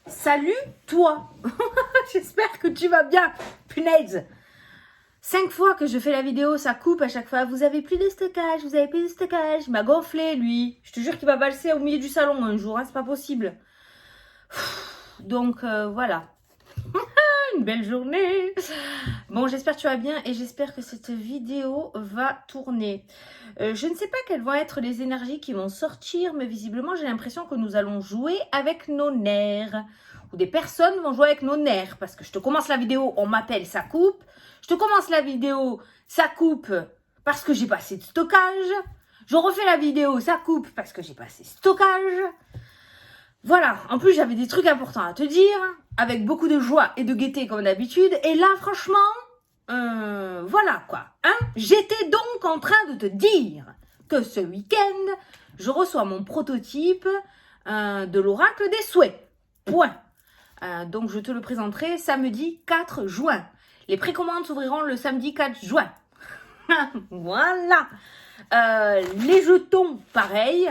Salut toi. J'espère que tu vas bien. Punaise. 5 fois que je fais la vidéo, ça coupe à chaque fois. Vous avez plus de stockage, vous avez plus de stockage. Il m'a gonflé, lui. Je te jure qu'il va valser au milieu du salon un jour, hein, c'est pas possible. Donc voilà. Une belle journée. Bon, j'espère que tu vas bien et j'espère que cette vidéo va tourner. Je ne sais pas quelles vont être les énergies qui vont sortir, mais visiblement, j'ai l'impression que nous allons jouer avec nos nerfs. Ou des personnes vont jouer avec nos nerfs. Parce que je te commence la vidéo, on m'appelle, ça coupe. Je te commence la vidéo, ça coupe parce que j'ai pas assez de stockage. Je refais la vidéo, ça coupe parce que j'ai pas assez de stockage. Voilà, en plus j'avais des trucs importants à te dire, avec beaucoup de joie et de gaieté comme d'habitude. Et là, franchement, voilà quoi. Hein, j'étais donc en train de te dire que ce week-end, je reçois mon prototype de l'oracle des souhaits. Point. Donc je te le présenterai samedi 4 juin. Les précommandes s'ouvriront le samedi 4 juin. Voilà. Les jetons, pareil.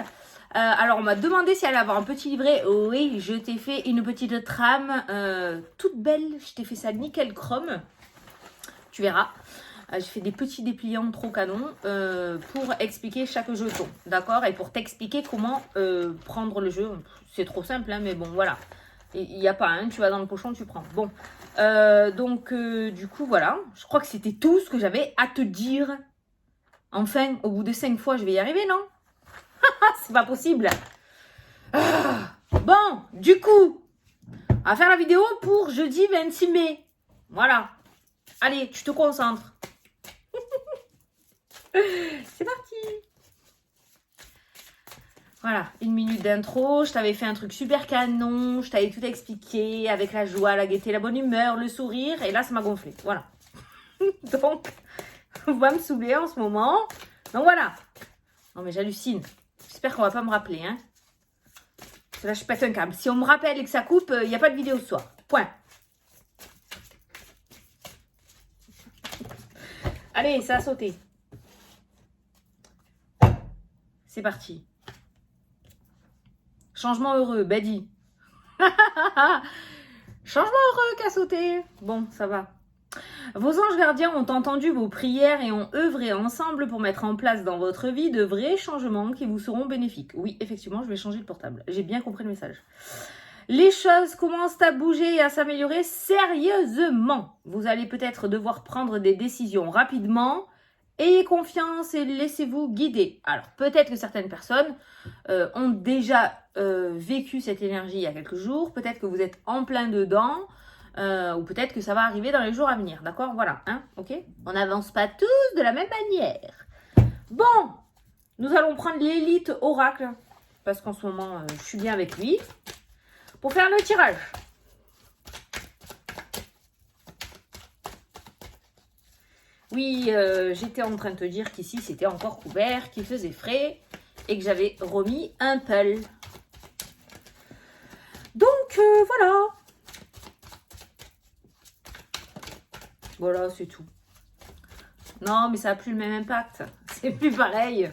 Alors, on m'a demandé si elle allait avoir un petit livret. Oui, je t'ai fait une petite trame toute belle. Je t'ai fait ça nickel chrome. Tu verras. J'ai fait des petits dépliants trop canons pour expliquer chaque jeton. D'accord? Et pour t'expliquer comment prendre le jeu. C'est trop simple, hein, mais bon, voilà. Il n'y a pas, hein, tu vas dans le pochon, tu prends. Bon, donc, du coup, voilà. Je crois que c'était tout ce que j'avais à te dire. Enfin, au bout de 5 fois, je vais y arriver, non? C'est pas possible. Bon, du coup, on va faire la vidéo pour jeudi 26 mai. Voilà. Allez, tu te concentres. C'est parti. Voilà, 1 minute d'intro. Je t'avais fait un truc super canon. Je t'avais tout expliqué avec la joie, la gaieté, la bonne humeur, le sourire. Et là, ça m'a gonflé. Voilà. Donc, on va me saouler en ce moment. Donc voilà. Non mais j'hallucine. J'espère qu'on va pas me rappeler, hein. Parce que là, je pète un câble. Si on me rappelle et que ça coupe, il n'y a pas de vidéo ce soir. Point. Allez, ça a sauté. C'est parti. Changement heureux, Betty. Changement heureux qu'a sauté. Bon, ça va. Vos anges gardiens ont entendu vos prières et ont œuvré ensemble pour mettre en place dans votre vie de vrais changements qui vous seront bénéfiques. Oui, effectivement, je vais changer le portable. J'ai bien compris le message. Les choses commencent à bouger et à s'améliorer sérieusement. Vous allez peut-être devoir prendre des décisions rapidement. Ayez confiance et laissez-vous guider. Alors, peut-être que certaines personnes ont déjà vécu cette énergie il y a quelques jours. Peut-être que vous êtes en plein dedans. Ou peut-être que ça va arriver dans les jours à venir. D'accord? Voilà. Hein? Ok? On n'avance pas tous de la même manière. Bon. Nous allons prendre l'élite oracle. Parce qu'en ce moment, je suis bien avec lui. Pour faire le tirage. Oui, j'étais en train de te dire qu'ici, c'était encore couvert, qu'il faisait frais. Et que j'avais remis un pull. Donc, voilà. Voilà, c'est tout. Non, mais ça n'a plus le même impact. C'est plus pareil.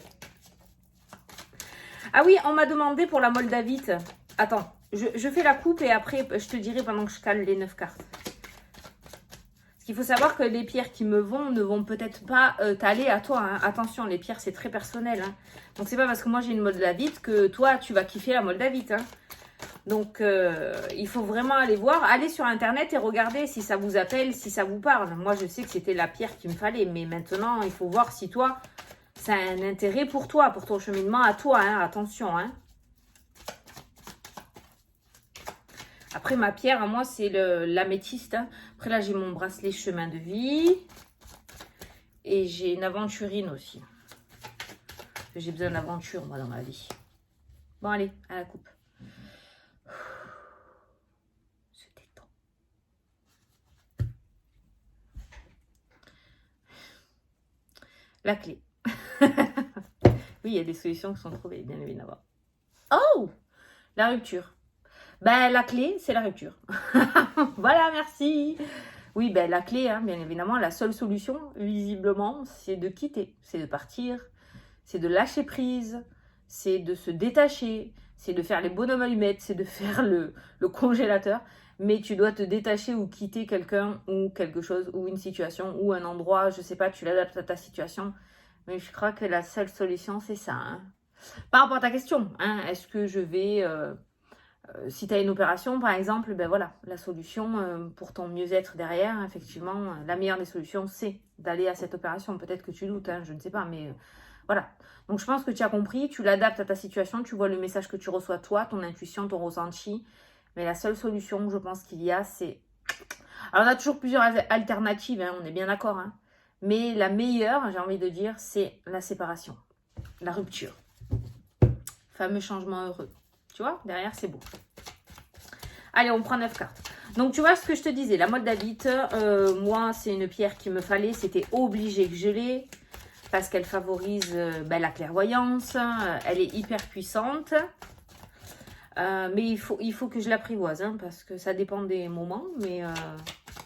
Ah oui, on m'a demandé pour la moldavite. Attends, je fais la coupe et après, je te dirai pendant que je cale les 9 cartes. Parce qu'il faut savoir que les pierres qui me vont ne vont peut-être pas t'aller à toi. Hein. Attention, les pierres, c'est très personnel. Hein. Donc, c'est pas parce que moi, j'ai une moldavite que toi, tu vas kiffer la moldavite. Hein. Donc, il faut vraiment aller voir. Allez sur Internet et regardez si ça vous appelle, si ça vous parle. Moi, je sais que c'était la pierre qu'il me fallait. Mais maintenant, il faut voir si toi, ça a un intérêt pour toi, pour ton cheminement à toi. Hein. Attention. Hein. Après, ma pierre, à moi, c'est l'améthyste. Hein. Après, là, j'ai mon bracelet chemin de vie. Et j'ai une aventurine aussi. J'ai besoin d'aventure, moi, dans ma vie. Bon, allez, à la coupe. La clé. Oui, il y a des solutions qui sont trouvées, bien évidemment. Oh! La rupture. Ben, la clé, c'est la rupture. Voilà, merci. Oui, ben, la clé, hein, bien évidemment, la seule solution, visiblement, c'est de quitter. C'est de partir. C'est de lâcher prise. C'est de se détacher. c'est de faire les bonhommes allumettes, c'est de faire le congélateur, mais tu dois te détacher ou quitter quelqu'un ou quelque chose ou une situation ou un endroit, je sais pas, tu l'adaptes à ta situation. Mais je crois que la seule solution, c'est ça. Hein. Par rapport à ta question, hein, est-ce que je vais... si tu as une opération, par exemple, ben voilà, la solution pour ton mieux-être derrière, effectivement, la meilleure des solutions, c'est d'aller à cette opération. Peut-être que tu doutes, hein, je ne sais pas, mais voilà. Donc, je pense que tu as compris, tu l'adaptes à ta situation, tu vois le message que tu reçois toi, ton intuition, ton ressenti. Mais la seule solution, je pense qu'il y a, c'est... Alors, on a toujours plusieurs alternatives, hein, on est bien d'accord, hein. Mais la meilleure, j'ai envie de dire, c'est la séparation, la rupture. Fameux changement heureux. Tu vois, derrière, c'est beau. Allez, on prend 9 cartes. Donc, tu vois ce que je te disais, la moldavite, moi, c'est une pierre qu'il me fallait. C'était obligé que je l'ai parce qu'elle favorise la clairvoyance. Elle est hyper puissante. Mais il faut que je l'apprivoise hein, parce que ça dépend des moments. Mais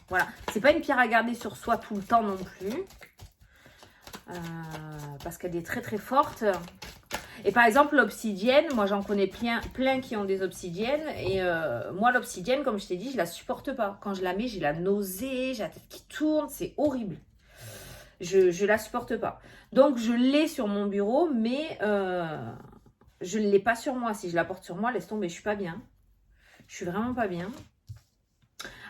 voilà, c'est pas une pierre à garder sur soi tout le temps non plus. Parce qu'elle est très très forte. Et par exemple, l'obsidienne, moi j'en connais plein qui ont des obsidiennes. Et moi, l'obsidienne, comme je t'ai dit, je la supporte pas. Quand je la mets, j'ai la nausée, j'ai la tête qui tourne, c'est horrible. Je la supporte pas. Donc, je l'ai sur mon bureau, mais je ne l'ai pas sur moi. Si je la porte sur moi, laisse tomber, je suis pas bien. Je suis vraiment pas bien.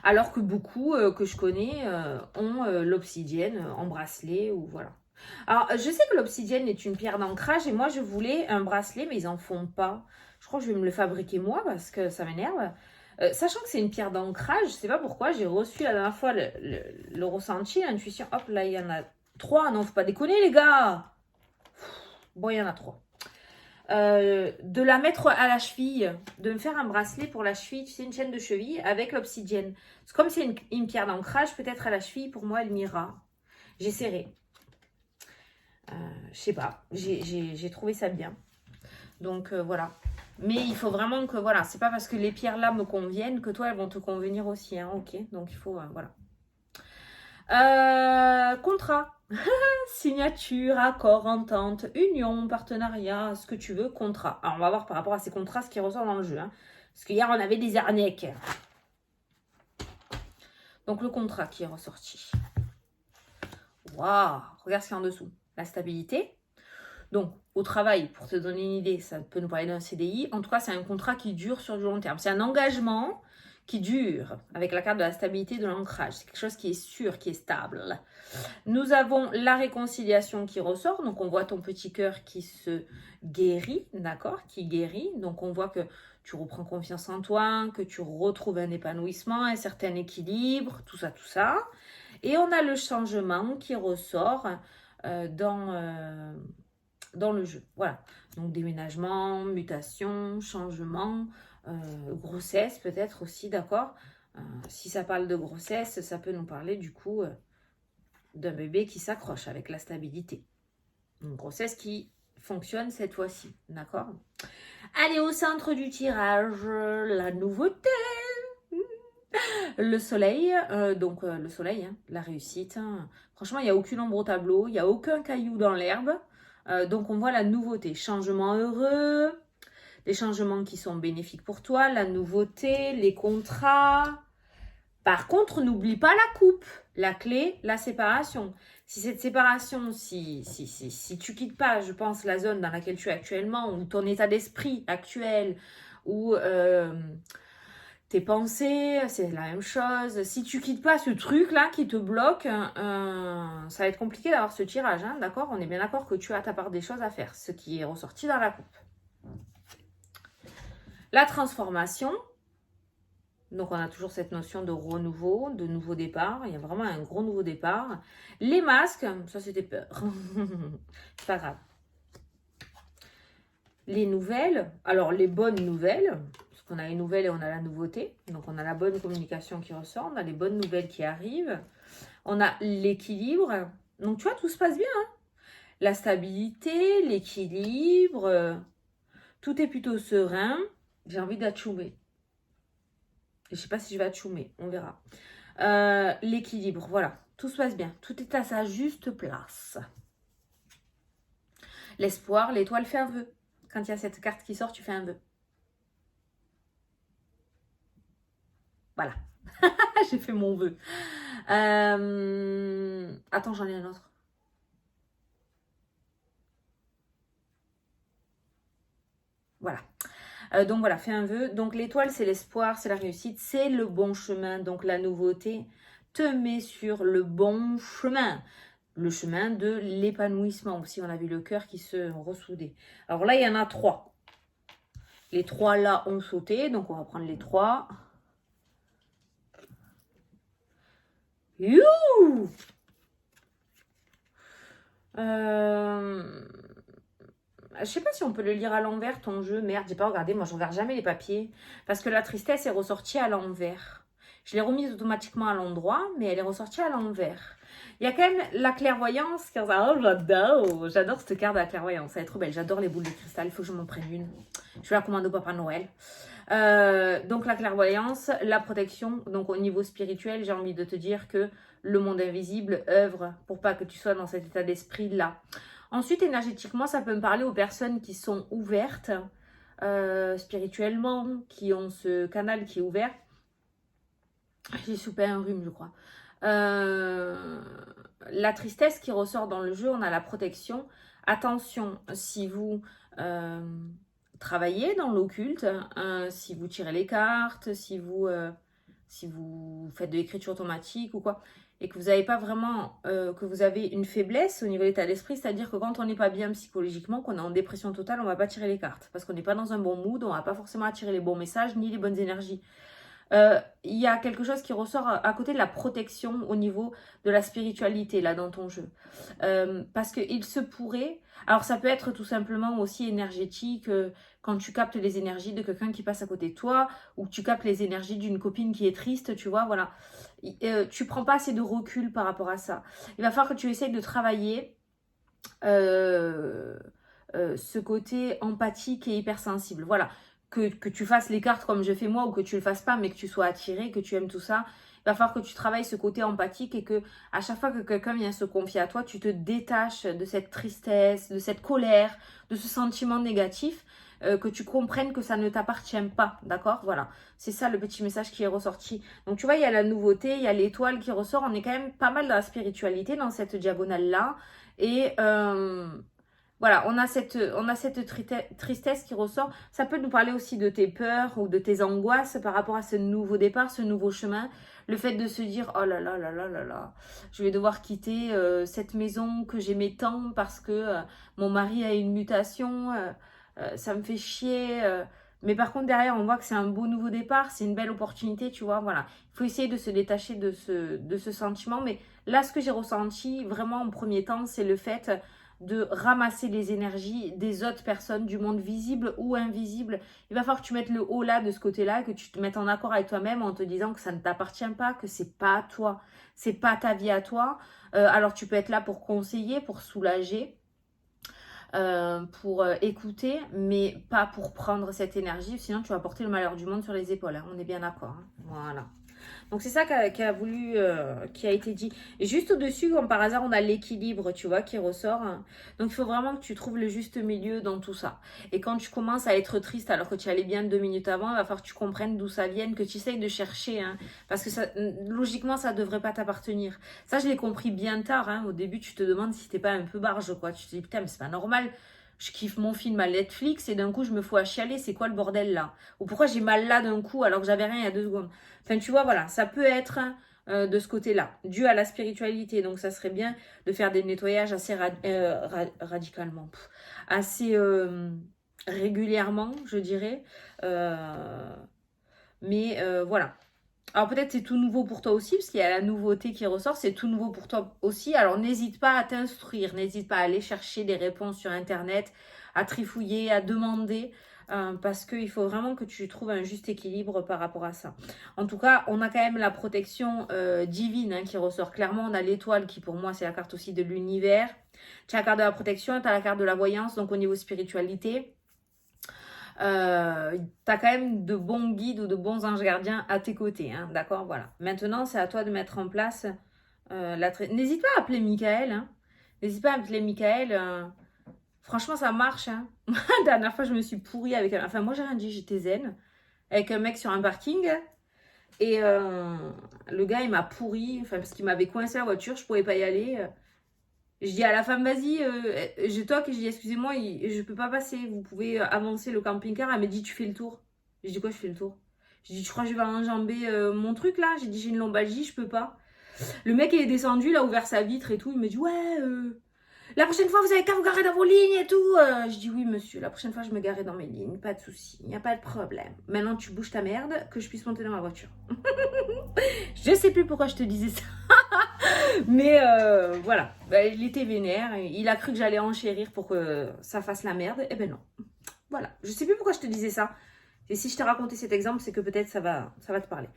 Alors que beaucoup que je connais ont l'obsidienne en bracelet ou voilà. Alors, je sais que l'obsidienne est une pierre d'ancrage et moi, je voulais un bracelet, mais ils en font pas. Je crois que je vais me le fabriquer moi parce que ça m'énerve. Sachant que c'est une pierre d'ancrage, je sais pas pourquoi, j'ai reçu la dernière fois le ressenti, l'intuition. Hop, là, il y en a 3. Non, faut pas déconner, les gars. Bon, il y en a 3. De la mettre à la cheville, de me faire un bracelet pour la cheville, tu sais, une chaîne de cheville avec l'obsidienne. Comme c'est une pierre d'ancrage, peut-être à la cheville, pour moi, elle m'ira. J'essaierai. Je sais pas, j'ai trouvé ça bien. Donc voilà. Mais il faut vraiment que, voilà, c'est pas parce que les pierres là me conviennent que toi elles vont te convenir aussi, hein, ok. Donc il faut, voilà. Contrat. Signature, accord, entente, union, partenariat, ce que tu veux, contrat. Alors on va voir par rapport à ces contrats ce qui ressort dans le jeu. Hein. Parce qu'hier on avait des arnaques. Donc le contrat qui est ressorti. Waouh, regarde ce qu'il y a en dessous. La stabilité. Donc, au travail, pour te donner une idée, ça peut nous parler d'un CDI. En tout cas, c'est un contrat qui dure sur du long terme. C'est un engagement qui dure avec la carte de la stabilité, de l'ancrage. C'est quelque chose qui est sûr, qui est stable. Nous avons la réconciliation qui ressort. Donc, on voit ton petit cœur qui se guérit, d'accord? Qui guérit. Donc, on voit que tu reprends confiance en toi, que tu retrouves un épanouissement, un certain équilibre, tout ça, tout ça. Et on a le changement qui ressort dans le jeu. Voilà. Donc, déménagement, mutation, changement, grossesse peut-être aussi, d'accord. Si ça parle de grossesse, ça peut nous parler du coup d'un bébé qui s'accroche avec la stabilité. Une grossesse qui fonctionne cette fois-ci, d'accord. Allez, au centre du tirage, la nouveauté. Le soleil, le soleil, hein, la réussite. Hein. Franchement, il n'y a aucune ombre au tableau, il n'y a aucun caillou dans l'herbe. Donc, on voit la nouveauté. Changement heureux, les changements qui sont bénéfiques pour toi, la nouveauté, les contrats. Par contre, n'oublie pas la coupe, la clé, la séparation. Si cette séparation, si tu quittes pas, je pense, la zone dans laquelle tu es actuellement, ou ton état d'esprit actuel, ou tes pensées, c'est la même chose. Si tu quittes pas ce truc-là qui te bloque, ça va être compliqué d'avoir ce tirage, hein, d'accord? On est bien d'accord que tu as ta part des choses à faire, ce qui est ressorti dans la coupe. La transformation. Donc, on a toujours cette notion de renouveau, de nouveau départ. Il y a vraiment un gros nouveau départ. Les masques, ça c'était peur. C'est pas grave. Les nouvelles, alors les bonnes nouvelles, parce qu'on a les nouvelles et on a la nouveauté. Donc, on a la bonne communication qui ressort, on a les bonnes nouvelles qui arrivent. On a l'équilibre. Donc, tu vois, tout se passe bien. Hein, la stabilité, l'équilibre, tout est plutôt serein. J'ai envie d'achoumer. Je ne sais pas si je vais achoumer, on verra. L'équilibre, voilà. Tout se passe bien. Tout est à sa juste place. L'espoir, l'étoile fait un vœu. Quand il y a cette carte qui sort, tu fais un vœu. Voilà. J'ai fait mon vœu. Attends, j'en ai un autre. Voilà. Donc voilà, fais un vœu. Donc l'étoile, c'est l'espoir, c'est la réussite, c'est le bon chemin. Donc la nouveauté te met sur le bon chemin. Le chemin de l'épanouissement. Aussi, on a vu le cœur qui se ressoudait. Alors là, il y en a 3. Les 3 là ont sauté. Donc on va prendre les 3. Youhou! Je sais pas si on peut le lire à l'envers, ton jeu. Merde, j'ai pas regardé. Moi, je regarde jamais les papiers. Parce que la tristesse est ressortie à l'envers. Je l'ai remise automatiquement à l'endroit, mais elle est ressortie à l'envers. Il y a quand même la clairvoyance. Oh, j'adore. J'adore cette carte de la clairvoyance. Elle est trop belle. J'adore les boules de cristal. Il faut que je m'en prenne une. Je vais la commander au Papa Noël. Donc la clairvoyance, la protection. Donc au niveau spirituel, j'ai envie de te dire que le monde invisible œuvre pour pas que tu sois dans cet état d'esprit-là. Ensuite, énergétiquement, ça peut me parler aux personnes qui sont ouvertes spirituellement, qui ont ce canal qui est ouvert. J'ai soupé un rhume, je crois. La tristesse qui ressort dans le jeu, on a la protection. Attention, si vous travaillez dans l'occulte, si vous tirez les cartes, si vous faites de l'écriture automatique ou quoi, et que vous n'avez pas vraiment, que vous avez une faiblesse au niveau de l'état d'esprit, c'est-à-dire que quand on n'est pas bien psychologiquement, qu'on est en dépression totale, on ne va pas tirer les cartes, parce qu'on n'est pas dans un bon mood, on ne va pas forcément attirer les bons messages ni les bonnes énergies. Il y a quelque chose qui ressort à côté de la protection au niveau de la spiritualité là dans ton jeu. Parce qu'il se pourrait, alors ça peut être tout simplement aussi énergétique quand tu captes les énergies de quelqu'un qui passe à côté de toi ou que tu captes les énergies d'une copine qui est triste, tu vois, voilà. Tu prends pas assez de recul par rapport à ça. Il va falloir que tu essayes de travailler ce côté empathique et hypersensible. Voilà. Que tu fasses les cartes comme je fais moi ou que tu le fasses pas, mais que tu sois attiré, que tu aimes tout ça, il va falloir que tu travailles ce côté empathique et que à chaque fois que quelqu'un vient se confier à toi, tu te détaches de cette tristesse, de cette colère, de ce sentiment négatif, que tu comprennes que ça ne t'appartient pas, d'accord? Voilà, c'est ça le petit message qui est ressorti. Donc tu vois, il y a la nouveauté, il y a l'étoile qui ressort, on est quand même pas mal dans la spiritualité dans cette diagonale-là. Et voilà, on a cette tristesse qui ressort. Ça peut nous parler aussi de tes peurs ou de tes angoisses par rapport à ce nouveau départ, ce nouveau chemin. Le fait de se dire, oh là là là là là là, je vais devoir quitter cette maison que j'aimais tant parce que mon mari a une mutation, ça me fait chier. Mais par contre, derrière, on voit que c'est un beau nouveau départ, c'est une belle opportunité, tu vois, voilà. Il faut essayer de se détacher de ce sentiment. Mais là, ce que j'ai ressenti vraiment en premier temps, c'est le fait de ramasser les énergies des autres personnes du monde visible ou invisible. Il va falloir que tu mettes le haut là de ce côté-là, que tu te mettes en accord avec toi-même en te disant que ça ne t'appartient pas, que c'est pas à toi, c'est pas ta vie à toi. Alors tu peux être là pour conseiller, pour soulager, pour écouter, mais pas pour prendre cette énergie, sinon tu vas porter le malheur du monde sur les épaules, hein. On est bien d'accord, hein. Voilà. Donc c'est ça qui a été dit. Et juste au-dessus, comme par hasard, on a l'équilibre, tu vois, qui ressort. Donc il faut vraiment que tu trouves le juste milieu dans tout ça. Et quand tu commences à être triste alors que tu allais bien 2 minutes avant, il va falloir que tu comprennes d'où ça vient, que tu essayes de chercher, hein, parce que ça, logiquement, ça ne devrait pas t'appartenir. Ça, je l'ai compris bien tard, hein. Au début, tu te demandes si t'es pas un peu barge, quoi. Tu te dis, putain, mais c'est pas normal. Je kiffe mon film à Netflix et d'un coup je me fous à chialer, c'est quoi le bordel là? Ou pourquoi j'ai mal là d'un coup alors que j'avais rien il y a 2 secondes? Enfin tu vois, voilà, ça peut être de ce côté-là, dû à la spiritualité. Donc ça serait bien de faire des nettoyages assez radicalement, assez régulièrement, je dirais. Mais voilà. Alors peut-être c'est tout nouveau pour toi aussi, parce qu'il y a la nouveauté qui ressort, c'est tout nouveau pour toi aussi. Alors n'hésite pas à t'instruire, n'hésite pas à aller chercher des réponses sur Internet, à trifouiller, à demander, parce qu'il faut vraiment que tu trouves un juste équilibre par rapport à ça. En tout cas, on a quand même la protection divine, hein, qui ressort clairement. On a l'étoile qui pour moi c'est la carte aussi de l'univers. Tu as la carte de la protection, tu as la carte de la voyance, donc au niveau spiritualité. T'as quand même de bons guides ou de bons anges gardiens à tes côtés, hein, d'accord, voilà. Maintenant, c'est à toi de mettre en place N'hésite pas à appeler Michael, hein. N'hésite pas à appeler Michael. Franchement, ça marche, hein. La dernière fois, je me suis pourrie avec... Enfin, moi, j'ai rien dit, j'étais zen. Avec un mec sur un parking. Et le gars, il m'a pourri, enfin, parce qu'il m'avait coincé la voiture, je pouvais pas y aller. Je dis à la femme, vas-y, je toque et je dis, excusez-moi, je peux pas passer, vous pouvez avancer le camping-car. Elle me dit, tu fais le tour. Je dis, quoi, je fais le tour? Je dis, je crois que je vais enjamber mon truc là. J'ai dit, j'ai une lombalgie, je peux pas. Le mec, il est descendu, il a ouvert sa vitre et tout. Il me dit, ouais, la prochaine fois, vous avez qu'à vous garer dans vos lignes et tout. Je dis, oui, monsieur, la prochaine fois, je me garerai dans mes lignes, pas de souci, il n'y a pas de problème. Maintenant, tu bouges ta merde, que je puisse monter dans ma voiture. Je sais plus pourquoi je te disais ça. Mais voilà, il était vénère. Il a cru que j'allais enchérir pour que ça fasse la merde. Eh ben non. Voilà, je sais plus pourquoi je te disais ça. Et si je t'ai raconté cet exemple, c'est que peut-être ça va te parler.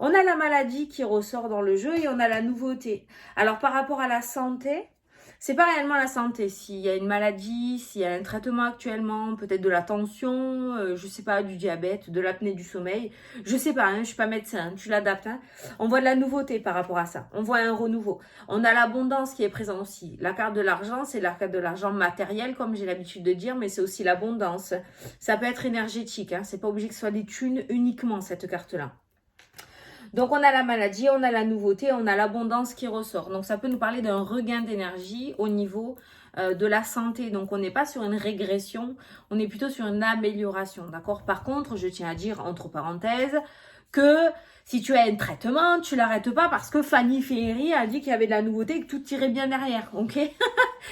On a la maladie qui ressort dans le jeu et on a la nouveauté. Alors par rapport à la santé, c'est pas réellement la santé. S'il y a une maladie, s'il y a un traitement actuellement, peut-être de la tension, je sais pas, du diabète, de l'apnée du sommeil, je sais pas, je suis pas médecin, tu l'adaptes. On voit de la nouveauté par rapport à ça. On voit un renouveau. On a l'abondance qui est présente aussi. La carte de l'argent, c'est la carte de l'argent matériel, comme j'ai l'habitude de dire, mais c'est aussi l'abondance. Ça peut être énergétique, c'est pas obligé que ce soit des thunes uniquement, cette carte-là. Donc, on a la maladie, on a la nouveauté, on a l'abondance qui ressort. Donc, ça peut nous parler d'un regain d'énergie au niveau de la santé. Donc, on n'est pas sur une régression, on est plutôt sur une amélioration, d'accord? Par contre, je tiens à dire, entre parenthèses, que si tu as un traitement, tu l'arrêtes pas parce que Fanny Ferry a dit qu'il y avait de la nouveauté et que tout irait bien derrière, ok?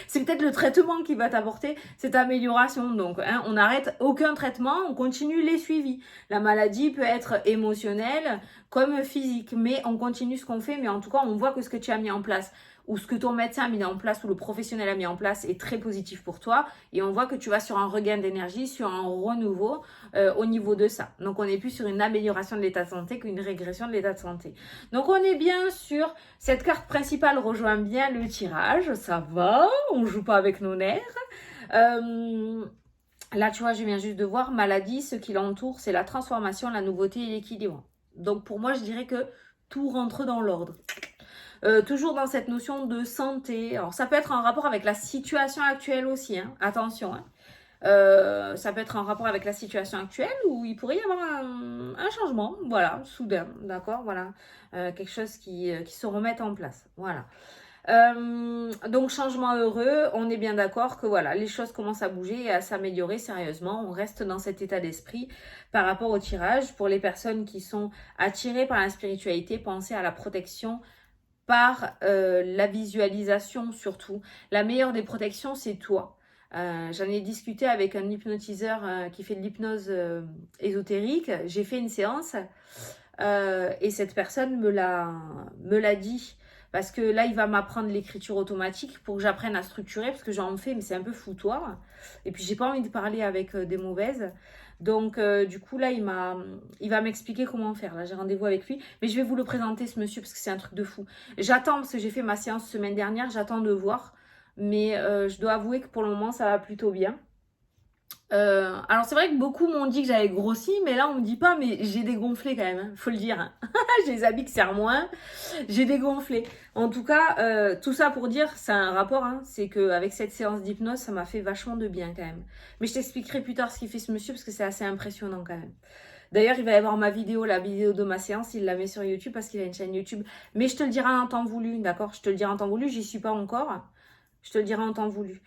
C'est peut-être le traitement qui va t'apporter cette amélioration. Donc, on n'arrête aucun traitement, on continue les suivis. La maladie peut être émotionnelle comme physique, mais on continue ce qu'on fait, mais en tout cas, on voit que ce que tu as mis en place ou ce que ton médecin a mis en place ou le professionnel a mis en place est très positif pour toi et on voit que tu vas sur un regain d'énergie, sur un renouveau au niveau de ça. Donc, on n'est plus sur une amélioration de l'état de santé qu'une régression de l'état de santé. Donc, on est bien sur cette carte principale rejoint bien le tirage, ça va, on joue pas avec nos nerfs. Là, tu vois, je viens juste de voir maladie, ce qui l'entoure, c'est la transformation, la nouveauté et l'équilibre. Donc, pour moi, je dirais que tout rentre dans l'ordre. Toujours dans cette notion de santé. Alors, ça peut être en rapport avec la situation actuelle aussi, attention. Ça peut être en rapport avec la situation actuelle où il pourrait y avoir un changement, voilà, soudain, d'accord, voilà, quelque chose qui se remette en place, voilà. Donc changement heureux, on est bien d'accord que voilà, les choses commencent à bouger et à s'améliorer sérieusement. On reste dans cet état d'esprit par rapport au tirage. Pour les personnes qui sont attirées par la spiritualité, pensez à la protection par la visualisation surtout. La meilleure des protections, c'est toi. J'en ai discuté avec un hypnotiseur qui fait de l'hypnose ésotérique. J'ai fait une séance et cette personne me l'a dit. Parce que là, il va m'apprendre l'écriture automatique pour que j'apprenne à structurer, parce que j'en fais, mais c'est un peu foutoir. Et puis, j'ai pas envie de parler avec des mauvaises. Donc, du coup, là, il va m'expliquer comment faire. Là, j'ai rendez-vous avec lui. Mais je vais vous le présenter, ce monsieur, parce que c'est un truc de fou. J'attends, parce que j'ai fait ma séance semaine dernière, j'attends de voir. Mais je dois avouer que pour le moment, ça va plutôt bien. Alors c'est vrai que beaucoup m'ont dit que j'avais grossi, mais là on me dit pas, mais j'ai dégonflé quand même, faut le dire. J'ai les habits qui serrent moins, j'ai dégonflé. En tout cas, tout ça pour dire, c'est un rapport, c'est qu'avec cette séance d'hypnose, ça m'a fait vachement de bien quand même. Mais je t'expliquerai plus tard ce qu'il fait ce monsieur, parce que c'est assez impressionnant quand même. D'ailleurs, il va y avoir ma vidéo, la vidéo de ma séance, il la met sur YouTube parce qu'il a une chaîne YouTube. Mais je te le dirai en temps voulu, d'accord? Je te le dirai en temps voulu, j'y suis pas encore. Je te le dirai en temps voulu.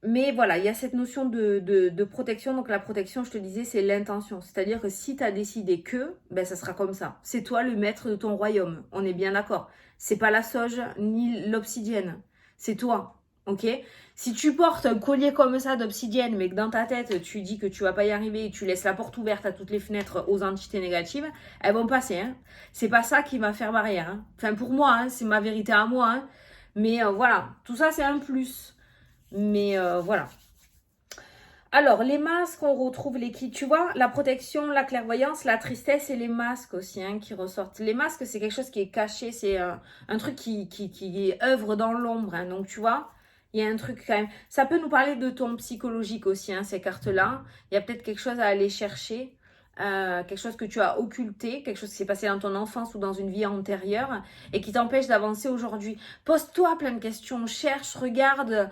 Mais voilà, il y a cette notion de protection. Donc la protection, je te disais, c'est l'intention. C'est-à-dire que si tu as décidé que, ben ça sera comme ça. C'est toi le maître de ton royaume. On est bien d'accord. C'est pas la sauge ni l'obsidienne. C'est toi. Ok? Si tu portes un collier comme ça d'obsidienne, mais que dans ta tête, tu dis que tu vas pas y arriver et tu laisses la porte ouverte à toutes les fenêtres aux entités négatives, elles vont passer. C'est pas ça qui va faire barrière. Enfin, pour moi, c'est ma vérité à moi. Mais voilà, tout ça, c'est un plus. Mais voilà. Alors, les masques, on retrouve tu vois, la protection, la clairvoyance, la tristesse et les masques aussi qui ressortent. Les masques, c'est quelque chose qui est caché, c'est un truc qui œuvre dans l'ombre. Donc, tu vois, il y a un truc quand même. Ça peut nous parler de ton psychologique aussi, ces cartes-là. Il y a peut-être quelque chose à aller chercher quelque chose que tu as occulté, quelque chose qui s'est passé dans ton enfance ou dans une vie antérieure et qui t'empêche d'avancer aujourd'hui. Pose-toi plein de questions, cherche, regarde,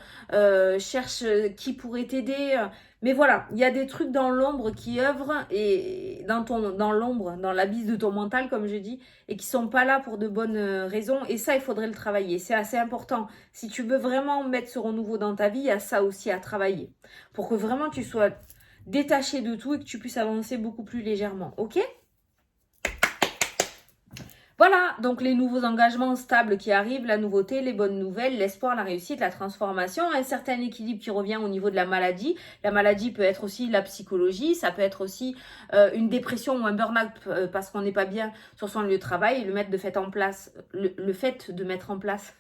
cherche qui pourrait t'aider. Mais voilà, il y a des trucs dans l'ombre qui œuvrent et dans l'ombre, dans l'abysse de ton mental, comme je dis, et qui sont pas là pour de bonnes raisons. Et ça, il faudrait le travailler. C'est assez important. Si tu veux vraiment mettre ce renouveau dans ta vie, il y a ça aussi à travailler. Pour que vraiment tu sois détaché de tout et que tu puisses avancer beaucoup plus légèrement. Ok ? Voilà, donc les nouveaux engagements stables qui arrivent, la nouveauté, les bonnes nouvelles, l'espoir, la réussite, la transformation, un certain équilibre qui revient au niveau de la maladie. La maladie peut être aussi la psychologie, ça peut être aussi une dépression ou un burn-out parce qu'on n'est pas bien sur son lieu de travail. Et le fait de mettre en place,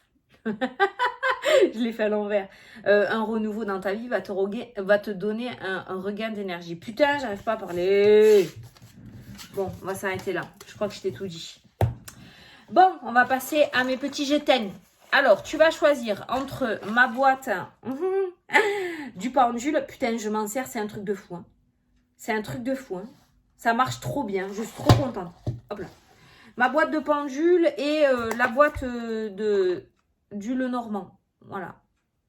je l'ai fait à l'envers, un renouveau dans ta vie va te donner un regain d'énergie. Putain, j'arrive pas à parler. Bon, on va s'arrêter là. Je crois que je t'ai tout dit. Bon, on va passer à mes petits jetons. Alors, tu vas choisir entre ma boîte du pendule. Putain, je m'en sers, c'est un truc de fou. Hein. C'est un truc de fou. Hein. Ça marche trop bien. Je suis trop contente. Hop là. Ma boîte de pendule et la boîte du Lenormand. Voilà.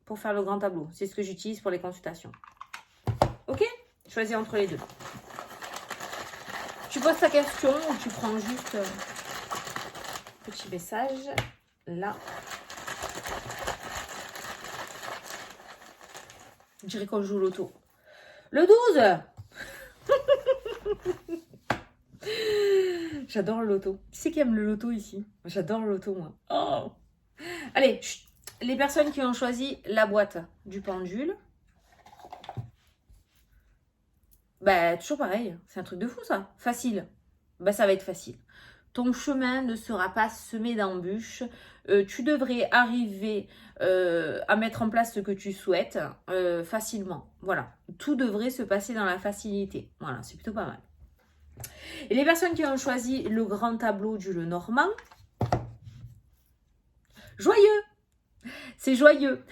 Pour faire le grand tableau. C'est ce que j'utilise pour les consultations. Ok ? Choisis entre les deux. Tu poses ta question ou tu prends juste... petit message, là. Je dirais qu'on joue l'auto. Le 12. J'adore le loto. Qui c'est qui aime le loto ici? J'adore le loto, moi. Oh. Allez, chut. Les personnes qui ont choisi la boîte du pendule. Bah, toujours pareil. C'est un truc de fou, ça. Facile. Bah, ça va être facile. Ton chemin ne sera pas semé d'embûches. Tu devrais arriver à mettre en place ce que tu souhaites facilement. Voilà. Tout devrait se passer dans la facilité. Voilà, c'est plutôt pas mal. Et les personnes qui ont choisi le grand tableau du Lenormand, joyeux! C'est joyeux.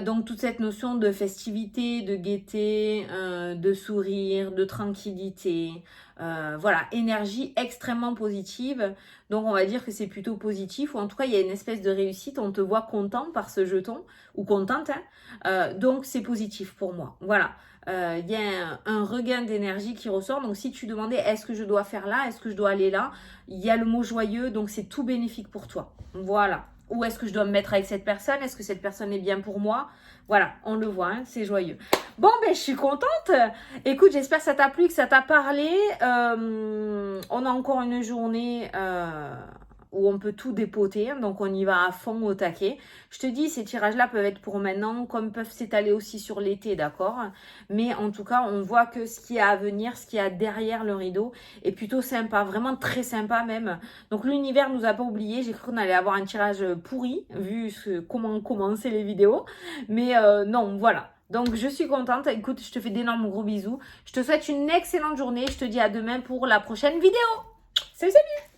Donc, toute cette notion de festivité, de gaieté, de sourire, de tranquillité. Voilà, énergie extrêmement positive. Donc, on va dire que c'est plutôt positif. Ou en tout cas, il y a une espèce de réussite. On te voit content par ce jeton. Ou contente. Hein. Donc, c'est positif pour moi. Voilà. Il y a un regain d'énergie qui ressort. Donc, si tu demandais est-ce que je dois faire là, est-ce que je dois aller là, il y a le mot joyeux. Donc, c'est tout bénéfique pour toi. Voilà. Ou est-ce que je dois me mettre avec cette personne? Est-ce que cette personne est bien pour moi? Voilà, on le voit, hein, c'est joyeux. Bon, ben, je suis contente. Écoute, j'espère que ça t'a plu, que ça t'a parlé. On a encore une journée où on peut tout dépoter. Donc, on y va à fond au taquet. Je te dis, ces tirages-là peuvent être pour maintenant, comme peuvent s'étaler aussi sur l'été, d'accord? Mais en tout cas, on voit que ce qui est à venir, ce qui y a derrière le rideau est plutôt sympa, vraiment très sympa même. Donc, l'univers nous a pas oubliés. J'ai cru qu'on allait avoir un tirage pourri, vu comment commencer les vidéos. Mais non, voilà. Donc, je suis contente. Écoute, je te fais d'énormes gros bisous. Je te souhaite une excellente journée. Je te dis à demain pour la prochaine vidéo. Salut, salut!